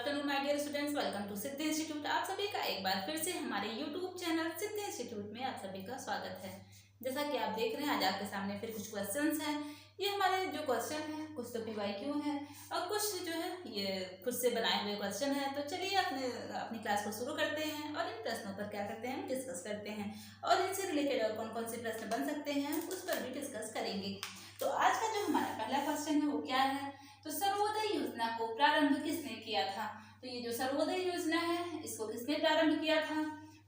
Afternoon my dear students, welcome to Siddhi institute. आप सभी का एक बार फिर से हमारे यूट्यूब चैनल सिद्धि इंस्टीट्यूट में आप सभी का स्वागत है। जैसा कि आप देख रहे हैं, आज आपके सामने फिर कुछ क्वेश्चंस हैं। ये हमारे जो क्वेश्चन हैं, कुछ तो PYQ हैं और कुछ जो है ये खुद से बनाए हुए क्वेश्चन हैं। तो चलिए अपनी क्लास को शुरू करते हैं और इन प्रश्नों पर क्या करते हैं, डिस्कस करते हैं और इनसे रिलेटेड और कौन कौन से प्रश्न बन सकते हैं उस पर भी डिस्कस करेंगे। तो आज का जो हमारा पहला क्वेश्चन है वो क्या है, तो सर्वोदय योजना को प्रारंभ किसने किया था। तो ये जो सर्वोदय योजना है इसको किसने प्रारंभ किया था,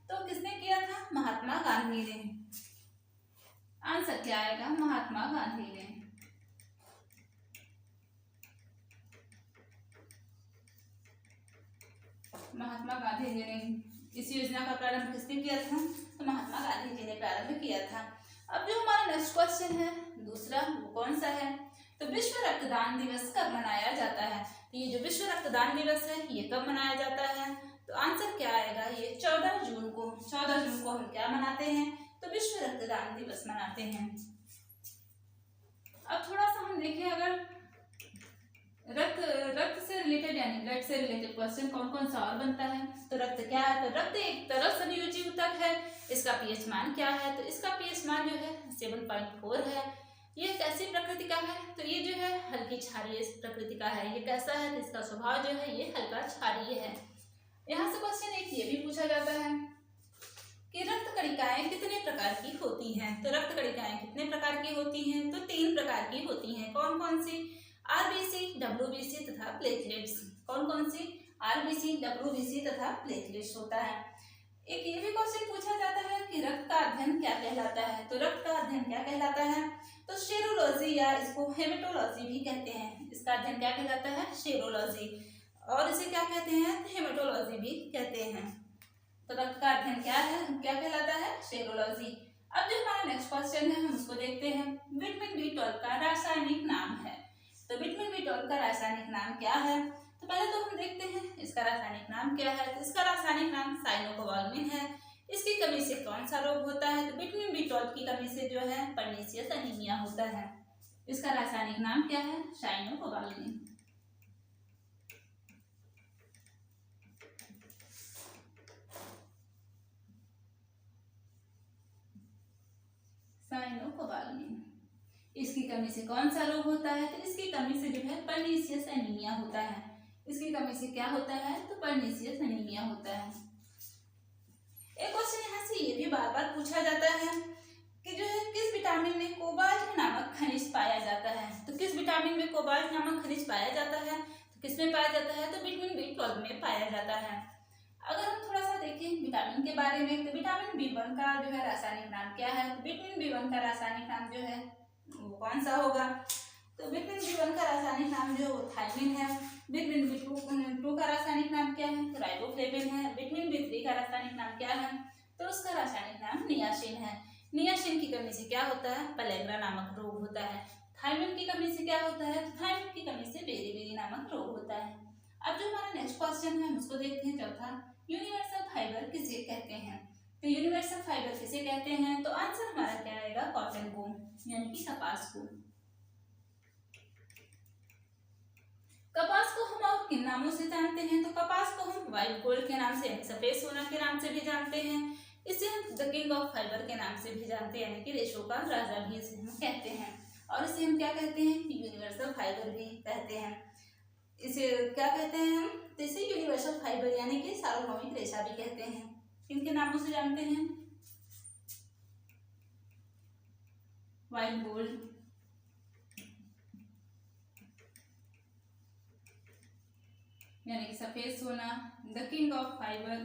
तो किसने किया था, महात्मा गांधी ने। आंसर क्या आएगा, महात्मा गांधी ने। महात्मा गांधी जी ने इस योजना का प्रारंभ किसने किया था, तो महात्मा गांधी जी ने प्रारंभ किया था। अब जो हमारा नेक्स्ट क्वेश्चन है दूसरा, वो कौन सा है, तो विश्व रक्तदान दिवस कब मनाया जाता है। तो ये जो विश्व रक्तदान दिवस है ये कब मनाया जाता है, तो आंसर क्या आएगा, ये 14 जून को। 14 जून को हम क्या मनाते हैं, तो विश्व रक्तदान दिवस मनाते हैं। अब थोड़ा सा हम देखें, अगर रक्त से रिलेटेड यानी ब्लड से रिलेटेड क्वेश्चन कौन कौन सा और बनता है, तो रक्त क्या है, तो रक्त एक तरल संयोजी ऊतक है। इसका पीएच मान क्या है, तो इसका पीएच मान जो है 7.4 है। ये कैसी प्रकृति का है, तो ये जो है हल्की क्षारीय प्रकृति का है। ये कैसा है, तो इसका स्वभाव जो है ये हल्का क्षारीय है। यहाँ से क्वेश्चन एक ये भी पूछा जाता है कि रक्त कणिकाएं कितने प्रकार की होती हैं। तो रक्त कणिकाएं कितने प्रकार की होती हैं, तो 3 प्रकार की होती हैं। कौन कौन सी, RBC, WBC तथा प्लेटलेट्स। कौन कौन सी, RBC, WBC तथा प्लेटलेट्स होता है। एक ये भी क्वेश्चन पूछा जाता है कि रक्त का अध्ययन क्या कहलाता है। तो रक्त का अध्ययन क्या कहलाता है, तो सेरोलॉजी या इसको हेमेटोलॉजी भी कहते हैं। इसका अध्ययन क्या कहलाता है, सेरोलॉजी, और इसे क्या कहते हैं, हेमेटोलॉजी भी कहते हैं। तो रक्त का अध्ययन क्या है, क्या कहलाता है, सेरोलॉजी। अब जो हमारा नेक्स्ट क्वेश्चन है हम उसको देखते हैं। विटामिन B12 का रासायनिक नाम है। तो विटामिन B12 का रासायनिक नाम क्या है, तो पहले तो हम देखते हैं इसका रासायनिक नाम क्या है। तो इसका रासायनिक नाम साइनोकोबाल्मिन है। इसकी कमी से कौन सा रोग होता है, तो विटामिन B12 की कमी से जो है पर्नीशियस एनीमिया होता है। इसका रासायनिक नाम क्या है, साइनोकोबाल्मिन। साइनोकोबाल्मिन। इसकी कमी से कौन सा रोग होता है, तो इसकी कमी से जो है पर्नीशियस एनीमिया होता है। इसकी कमी से क्या होता है, तो पर्नीशियस एनीमिया होता है। एक क्वेश्चन यहाँ से ये भी बार बार पूछा जाता है कि जो है किस विटामिन में कोबाल्ट नामक खनिज पाया जाता है। तो किस विटामिन में कोबाल्ट नामक खनिज पाया जाता है, तो किसमें पाया जाता है, तो विटामिन B12 में पाया जाता है। अगर हम थोड़ा सा देखें विटामिन के बारे में, तो विटामिन B1 का जो है रासायनिक नाम क्या है, तो विटामिन B1 का रासायनिक नाम जो है वो कौन सा होगा, तो विटामिन B1 का रासायनिक नाम जो है थायमिन है। विटामिन B2 का रासायनिक नाम क्या है, तो राइबोफ्लेविन है। विटामिन B3 का रासायनिक नाम क्या है, तो उसका रासायनिक नाम नियासिन है। नियासिन की कमी से क्या होता है, पेलेग्रा नामक रोग होता है। थायमिन की कमी से क्या होता है, तो थायमिन की कमी से बेरी-बेरी नामक रोग होता है। अब जो हमारा नेक्स्ट क्वेश्चन है हम उसको देखते हैं चौथा, यूनिवर्सल फाइबर किसे कहते हैं। तो यूनिवर्सल फाइबर किसे कहते हैं, तो आंसर हमारा क्या आएगा, कॉटन को यानी कि कपास को। कपास को हम और किन नामों से जानते हैं, तो कपास को हम व्हाइट गोल्ड के नाम से, सफेद सोना के नाम से भी जानते हैं। इसे हम द किंग ऑफ फाइबर के नाम से भी जानते हैं, यानी कि रेशों का राजा भी इसे हम कहते हैं। और इसे हम क्या कहते हैं, यूनिवर्सल फाइबर भी कहते हैं। इसे क्या कहते हैं हम, तो इसे यूनिवर्सल फाइबर यानी कि सार्वभौमिक रेशा भी कहते हैं। किनके नामों से जानते हैं, व्हाइट गोल्ड, यानी कि सफेद सोना, द किंग ऑफ फाइबर,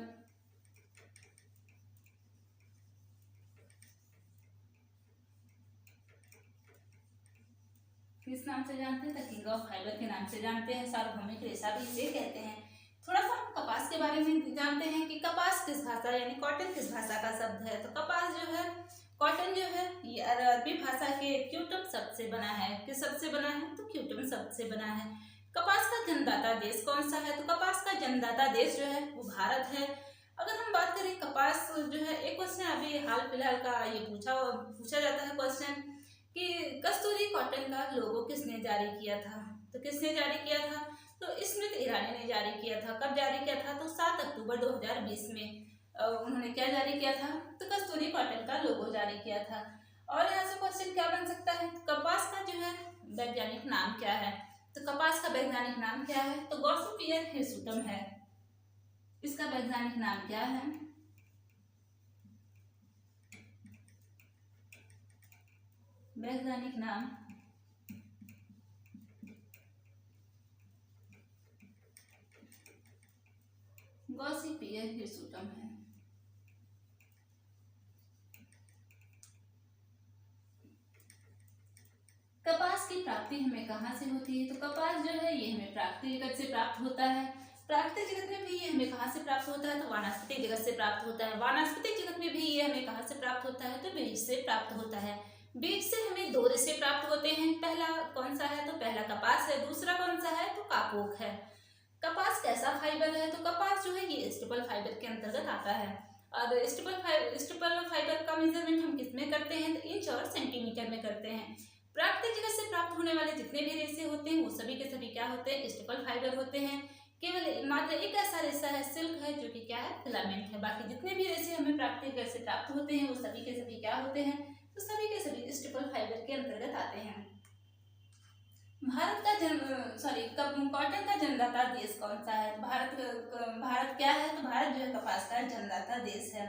किस नाम से जानते हैं, द किंग ऑफ फाइबर के नाम से जानते हैं। सार्वभौमिक रेशा भी इसे कहते हैं। थोड़ा सा हम कपास के बारे में जानते हैं कि कपास किस भाषा यानी कॉटन किस भाषा का शब्द है। तो कपास जो है, कॉटन जो है ये अरबी भाषा के क्यूटम शब्द से बना है। किस शब्द से बना है, तो क्यूटम शब्द से बना है। कपास का जन्मदाता देश कौन सा है, तो कपास का जन्मदाता देश जो है वो भारत है। अगर हम बात करें कपास जो है, एक क्वेश्चन अभी हाल फिलहाल का ये पूछा जाता है क्वेश्चन कि कस्तूरी कॉटन का लोगो किसने जारी किया था। तो किसने जारी किया था, तो स्मृति ईरानी ने जारी किया था। कब जारी किया था? तो 7 अक्टूबर 2020 में उन्होंने क्या जारी किया था? तो कस्तूरी कॉटन का लोगो जारी किया था। और यहाँ से क्वेश्चन क्या बन सकता है? कपास का जो है वैज्ञानिक नाम क्या है? तो कपास का वैज्ञानिक नाम क्या है? तो गॉसिपियम हिरसुटम है। इसका वैज्ञानिक नाम क्या है? वैज्ञानिक नाम गॉसिपियम हिरसुटम है। कपास की प्राप्ति हमें कहाँ से होती है? तो कपास जो है ये हमें प्राकृतिक जगत से प्राप्त होता है। प्राकृतिक जगत में भी ये हमें कहाँ से प्राप्त होता है? तो वानस्पतिक जगत से प्राप्त होता है। वानस्पतिक जगत में भी ये हमें कहाँ से प्राप्त होता है? तो बीज से प्राप्त होता है। बीज से हमें 2 रेशे प्राप्त होते हैं। पहला कौन सा है? तो पहला कपास है। दूसरा कौन सा है? तो काकोक है। कपास कैसा फाइबर है? तो कपास जो है ये स्टेपल फाइबर के अंतर्गत आता है। और स्टेपल फाइबर का मेजरमेंट हम किस में करते हैं? तो इंच और सेंटीमीटर में करते हैं। प्राकृतिक जगत से प्राप्त होने वाले जितने भी रेशे होते हैं वो सभी के सभी क्या होते हैं? स्टेपल फाइबर होते हैं। केवल मात्र एक ऐसा रेशा है, सिल्क है, जो कि क्या है? फिलामेंट है। बाकी जितने भी रेशे हमें प्राकृतिक जगत से प्राप्त होते हैं वो सभी के सभी क्या होते हैं? तो सभी के सभी स्टेपल फाइबर के अंतर्गत आते हैं। कॉटन का जन्मदाता देश कौन सा है? भारत क्या है? तो भारत जो है कपास का जन्मदाता देश है।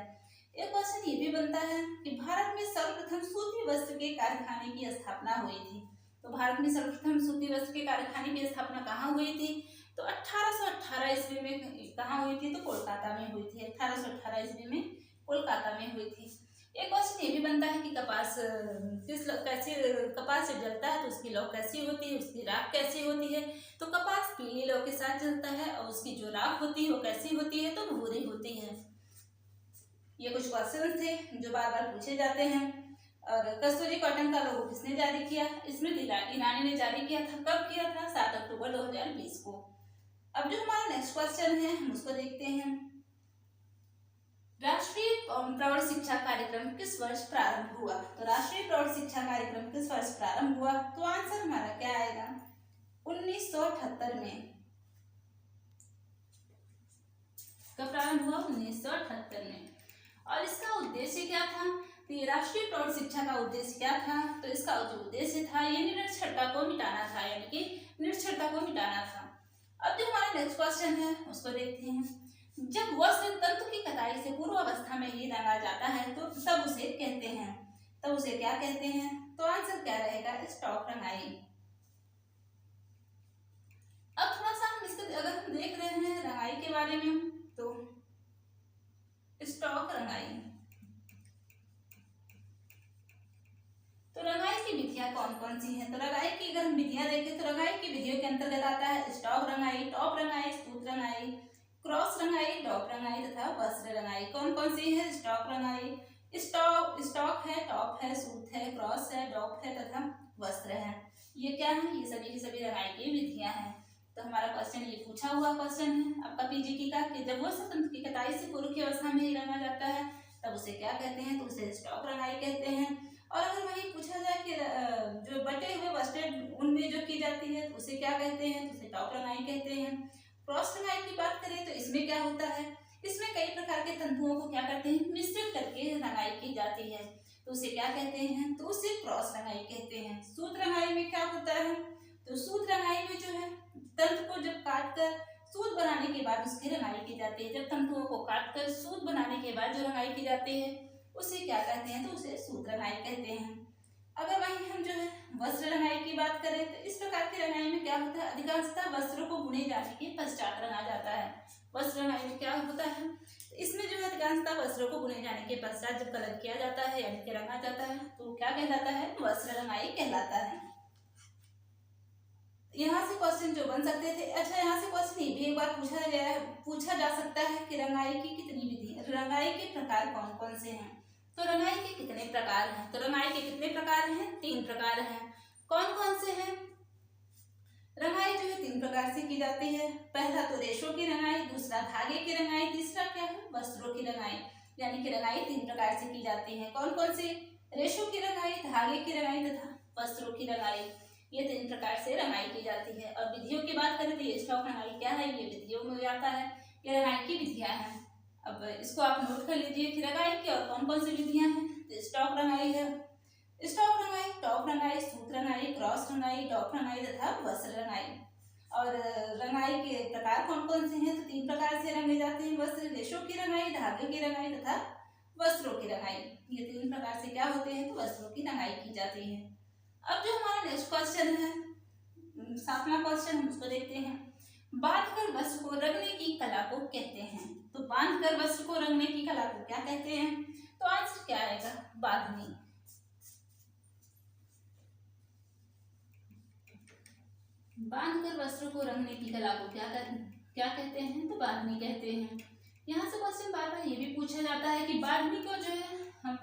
एक क्वेश्चन ये भी बनता है कि भारत में सर्वप्रथम सूती वस्त्र के कारखाने की स्थापना हुई थी। तो भारत में सर्वप्रथम सूती वस्त्र के कारखाने की स्थापना कहाँ हुई थी? तो 1818 ईस्वी में कहाँ हुई थी? तो कोलकाता में हुई थी। 1818 ईस्वी में कोलकाता में हुई थी। एक क्वेश्चन ये भी बनता है कि कपास कपास जब जलता है तो उसकी लौ कैसी होती है, उसकी राख कैसी होती है? तो कपास पीली लौ के साथ जलता है और उसकी जो राख होती है वो कैसी होती है? तो भूरी होती है। ये कुछ क्वेश्चन थे जो बार बार पूछे जाते हैं। और कस्तूरी कॉटन का लोगो किसने जारी किया? स्मृति ईरानी ने जारी किया था। कब किया था? 7 अक्टूबर 2020 को। अब जो हमारा नेक्स्ट क्वेश्चन है हम उसको देखते हैं। राष्ट्रीय प्रौढ़ शिक्षा कार्यक्रम किस वर्ष प्रारंभ हुआ? तो राष्ट्रीय प्रौढ़ शिक्षा कार्यक्रम किस वर्ष प्रारंभ हुआ? तो आंसर हमारा क्या आएगा? 1978 में। कब प्रारंभ हुआ? 1978 में। और इसका उद्देश्य क्या था? तो ये राष्ट्रीय प्रौढ़ शिक्षा का उद्देश्य क्या था? तो इसका जो उद्देश्य था ये निरक्षरता को मिटाना था, यानी कि निरक्षरता को मिटाना था। अब जो हमारा नेक्स्ट क्वेश्चन है उसको देखते हैं। जब वस्त्र तंतु की कताई से पूर्व अवस्था में ही रंगा जाता है तो तब उसे कहते हैं, तब उसे क्या कहते हैं? तो आंसर क्या रहेगा? स्टॉक रंगाई। अब थोड़ा सा हम इसको अगर हम देख रहे हैं रंगाई के बारे में तो स्टॉक रंगाई। तो रंगाई की विधियां कौन कौन सी हैं? तो रंगाई की अगर हम विधियां देखें तो रंगाई की विधियों के अंतर्गत आता है स्टॉक रंगाई, टॉप रंगाई, सूत रंगाई, क्रॉस रंगाई, डॉप रंगाई तथा वस्त्र रंगाई। कौन कौन सी है? स्टॉक रंगाई। स्टॉक है, टॉप है, सूत है, क्रॉस है, डॉप है तथा वस्त्र है। ये क्या है? ये सभी की सभी रंगाई की विधियां हैं। तो हमारा क्वेश्चन ये पूछा हुआ क्वेश्चन है आपका पीजीटी का कि जब वस्त्र तंतु की कताई से पूर्व की अवस्था में ही रंगा जाता है तब उसे क्या कहते हैं? तो उसे स्टॉक रंगाई कहते हैं। और अगर वही पूछा जाए कि जो बटे हुए वस्त्र उनमें जो की जाती है तो उसे क्या कहते हैं? तो उसे टॉप रंगाई कहते हैं। क्रॉस रंगाई की बात करें तो इसमें क्या होता है? इसमें कई प्रकार के तंतुओं को क्या करते हैं? मिश्रित करके रंगाई की जाती है तो उसे क्या कहते हैं? तो उसे क्रॉस रंगाई कहते हैं। सूत रंगाई में क्या होता है? तो सूत रंगाई में जो है तंतु को जब काट कर सूत बनाने के बाद उसकी रंगाई की जाती है। जब तंतुओं को काट कर सूत बनाने के बाद जो रंगाई की जाती है उसे क्या कहते हैं? तो उसे सूत रंगाई कहते हैं। अगर वहीं हम जो है वस्त्र रंगाई की बात करें तो इस प्रकार की रंगाई में क्या होता है? अधिकांशतः वस्त्रों को बुने जाने के पश्चात रंगा जाता है। वस्त्र रंगाई में क्या होता है? इसमें जो है अधिकांशतः वस्त्रों को बुने जाने के पश्चात जब कलर किया जाता है यानी कि रंगा जाता है तो क्या कहलाता है? वस्त्र रंगाई कहलाता है। यहाँ से क्वेश्चन जो बन सकते थे, अच्छा यहाँ से क्वेश्चन ये भी एक बार पूछा जा सकता है कि रंगाई की कितनी विधि, रंगाई के प्रकार कौन कौन से हैं? तो रंगाई के कितने प्रकार हैं? तो रंगाई के कितने प्रकार हैं? 3 प्रकार हैं। कौन कौन से हैं? रंगाई जो है 3 प्रकार से की जाती है। पहला तो रेशों की रंगाई, दूसरा धागे की रंगाई, तीसरा क्या है? वस्त्रों की रंगाई। यानी कि रंगाई 3 प्रकार से की जाती है। कौन कौन सी? रेशों की रंगाई, धागे की रंगाई तथा वस्त्रों की रंगाई। ये 3 प्रकार से रंगाई की जाती है। और विधियों की बात करें तो ये स्टॉक रंगाई क्या है, ये विधियों में आता है, ये रंगाई की विधियां हैं। अब इसको आप नोट कर लीजिए कि रंगाई की और कौन कौन सी विधियां हैं। तो स्टॉक रंगाई है, स्टॉक रंगाई, टॉप रंगाई, सूत रंगाई, क्रॉस रंगाई, डॉक रंगाई तथा वस्त्र रंगाई। और रंगाई के प्रकार कौन कौन से हैं, तो 3 प्रकार से रंगे जाते हैं वस्त्र, रेशों की रंगाई, धागे की रंगाई तथा वस्त्रों की रंगाई। ये 3 प्रकार से क्या होते हैं, तो वस्त्रों की रंगाई की जाती है। अब जो हमारा नेक्स्ट क्वेश्चन है, 7वां क्वेश्चन, हम उसको देखते हैं। बांधकर वस्त्र को रंगने की कला को कहते हैं। तो बांधकर वस्त्र को रंगने की कला को क्या कहते हैं, तो आंसर क्या आएगा, बांधनी। बांधकर वस्त्र को रंगने की कला को क्या कहते हैं, तो बांधनी कहते हैं। यहाँ से क्वेश्चन बार बार ये भी पूछा जाता है कि बांधनी को जो है हम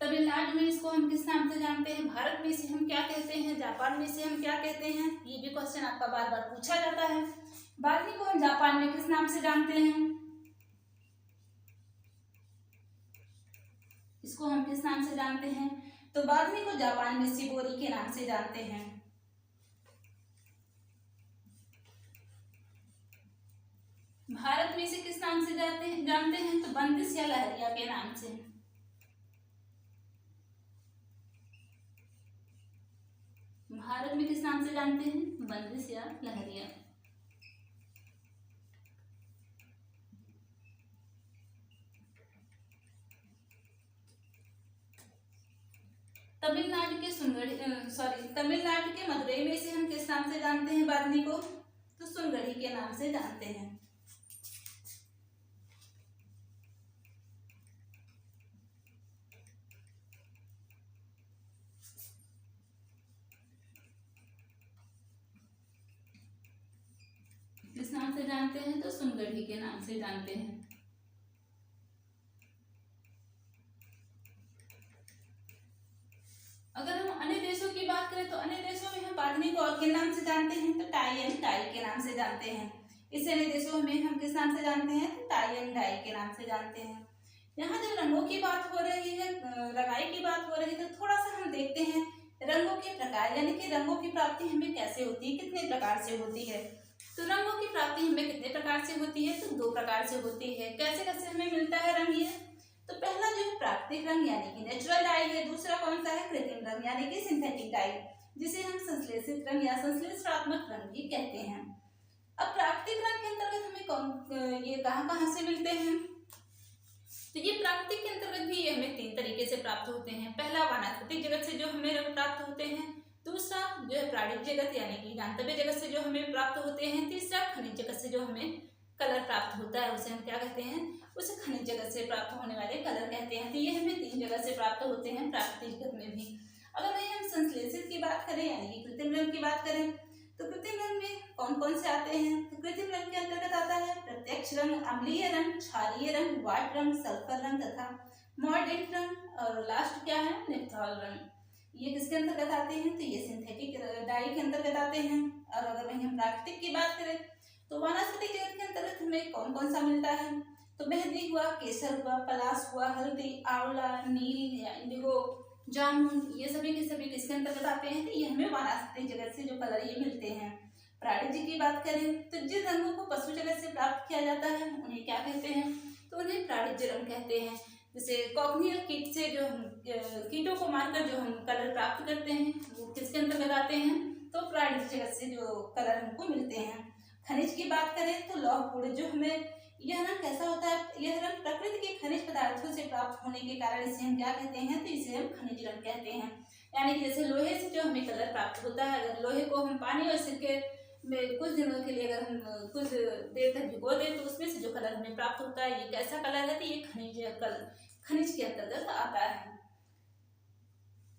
तमिलनाडु में इसको हम किस नाम से जानते हैं, भारत में इसे हम क्या कहते हैं, जापान में इसे हम क्या कहते हैं, ये भी क्वेश्चन आपका बार बार पूछा जाता है। बांधनी को हम जापान में किस नाम से जानते हैं, इसको हम किस नाम से जानते हैं, तो बांधनी को जापान में शिबोरी के नाम से जानते हैं। भारत में इसे किस नाम से जानते हैं, तो बंदिश या लहरिया के नाम से। भारत में किस नाम से जानते हैं, बंदिश या लहरिया। तमिलनाडु के मदुरई में इसे हम किस नाम से जानते हैं बांधनी को, तो सुनगढ़ी के नाम से जानते हैं। किस नाम से जानते हैं, तो सुनगढ़ी के नाम से जानते हैं। अगर हम अन्य देशों की बात करें तो अन्य देशों में हम बांधनी को और किन नाम से जानते हैं, तो टाई एंड डाई के नाम से जानते हैं। इस अन्य देशों में हम किस नाम से जानते हैं, तो टाई एंड डाई के नाम से जानते हैं। यहाँ जब रंगों की बात हो रही है, रंगाई की बात हो रही है, तो थोड़ा सा हम देखते हैं रंगों के प्रकार, यानी कि रंगों की प्राप्ति हमें कैसे होती है, कितने प्रकार से होती है। तो रंगों की प्राप्ति हमें कितने प्रकार से होती है, तो 2 प्रकार से होती है। कैसे कैसे हमें मिलता है रंग, ये तो पहला जो है प्राकृतिक रंग यानी कि नेचुरल डाई है। दूसरा कौन सा है, कृत्रिम रंग यानी कि सिंथेटिक डाई, जिसे हम संश्लेषित रंग या संश्लेषणात्मक रंग भी कहते हैं। अब प्राकृतिक रंग के अंतर्गत हमें ये कहाँ से मिलते हैं, तो ये प्राकृतिक के अंतर्गत भी ये हमें 3 तरीके से प्राप्त होते हैं। पहला वानस्पतिक जगत से जो हमें रंग प्राप्त होते हैं, दूसरा जो है प्राणिक जगत यानी कि ज्ञानतव्य जगत से जो हमें प्राप्त होते हैं, तीसरा खनिज जगत से जो हमें कलर प्राप्त होता है, उसे हम क्या कहते हैं, उसे खनिज जगत से प्राप्त होने वाले कलर कहते हैं। तो ये हमें 3 जगह से प्राप्त होते हैं प्राकृतिक जगत में भी। अगर वही हम संश्लेषित की बात करें यानी कि कृत्रिम रंग की बात करें, तो कृत्रिम रंग में कौन कौन से आते हैं, तो कृत्रिम रंग के अंतर्गत आता है प्रत्यक्ष रंग, अम्लीय रंग, क्षारीय रंग, वाट रंग, सल्फर रंग तथा मॉर्डेंट रंग, और लास्ट क्या है, नेप्थॉल रंग। ये किसके अंतर्गत आते हैं, तो ये सिंथेटिक डाई के अंतर्गत आते हैं। और अगर वही हम प्राकृतिक की बात करें तो वानस्पतिक जगत के अंतर्गत हमें कौन कौन सा मिलता है, तो मेहंदी हुआ, केसर हुआ, पलाश हुआ, हल्दी, आंवला, नील या इंडिगो, जामुन, ये सभी के सभी किसके अंतर्गत आते हैं, तो ये हमें वानस्पतिक जगत से जो कलर ये मिलते हैं। प्राणिज की बात करें तो जिन रंगों को पशु जगत से प्राप्त किया जाता है उन्हें क्या कहते हैं, तो उन्हें प्राणिज रंग कहते हैं। जैसे कॉकनियल कीट से जो हम कीटों को मारकर जो हम कलर प्राप्त करते हैं वो किसके अंतर्गत आते हैं, तो प्राणिज जगत से जो कलर हमको मिलते हैं। खनिज की बात करें तो लौह गुण जो हमें, यह रंग कैसा होता है, यह रंग प्रकृति के खनिज पदार्थों से प्राप्त होने के कारण इसे हम क्या कहते हैं, तो इसे हम खनिज रंग कहते हैं। यानी कि जैसे लोहे से जो हमें कलर प्राप्त होता है, अगर लोहे को हम पानी और सिरके में कुछ दिनों के लिए अगर हम कुछ देर तक भिगो दें तो उसमें से जो कलर हमें प्राप्त होता है, ये कैसा कलर है, तो ये खनिज के अंतर्गत आता है।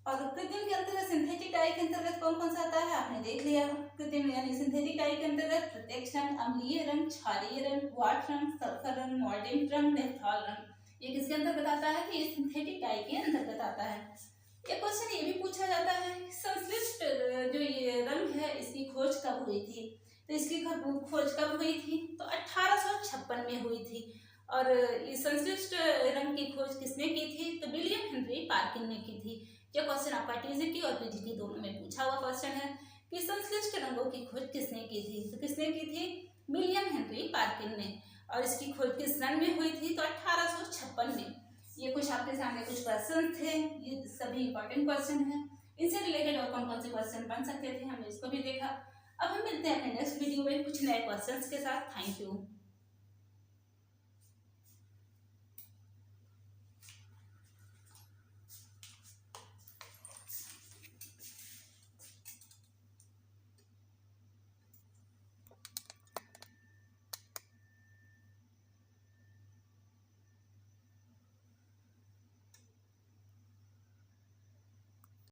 और कृत्रिम के अंतर्गत सिंथेटिक डाई के अंतर्गत कौन कौन सा आता है, आपने देख लिया। कृत्रिम यानी सिंथेटिक डाई के अंतर्गत प्रत्यक्ष रंग, अम्लीय रंग, क्षारीय रंग, वाट रंग, सल्फर रंग, मॉर्डेंट रंग, नेप्थॉल रंग। ये किसके अंतर्गत आता है, कि ये सिंथेटिक डाई के अंतर्गत आता है। एक क्वेश्चन ये भी पूछा जाता है संश्लिष्ट जो ये रंग है इसकी खोज कब हुई थी, तो इसकी खोज कब हुई थी, तो 1856 में हुई थी। और इस संश्लिष्ट रंग की खोज किसने की थी, तो विलियम हेनरी पार्किन ने की थी। ये क्वेश्चन आपका टीजीटी और पीजीटी दोनों में पूछा हुआ क्वेश्चन है कि संश्लिष्ट रंगों की खोज किसने की थी। तो किसने की थी? विलियम हेनरी पार्किन ने। और इसकी खोज किस सन में हुई थी? तो 1856 में। ये कुछ आपके सामने कुछ क्वेश्चन थे, ये सभी इंपॉर्टेंट क्वेश्चन हैं। इनसे रिलेटेड और कौन कौन से क्वेश्चन बन सकते थे हमने इसको भी देखा। अब हम मिलते हैं अपने नेक्स्ट वीडियो में कुछ नए क्वेश्चंस के साथ। Thank you.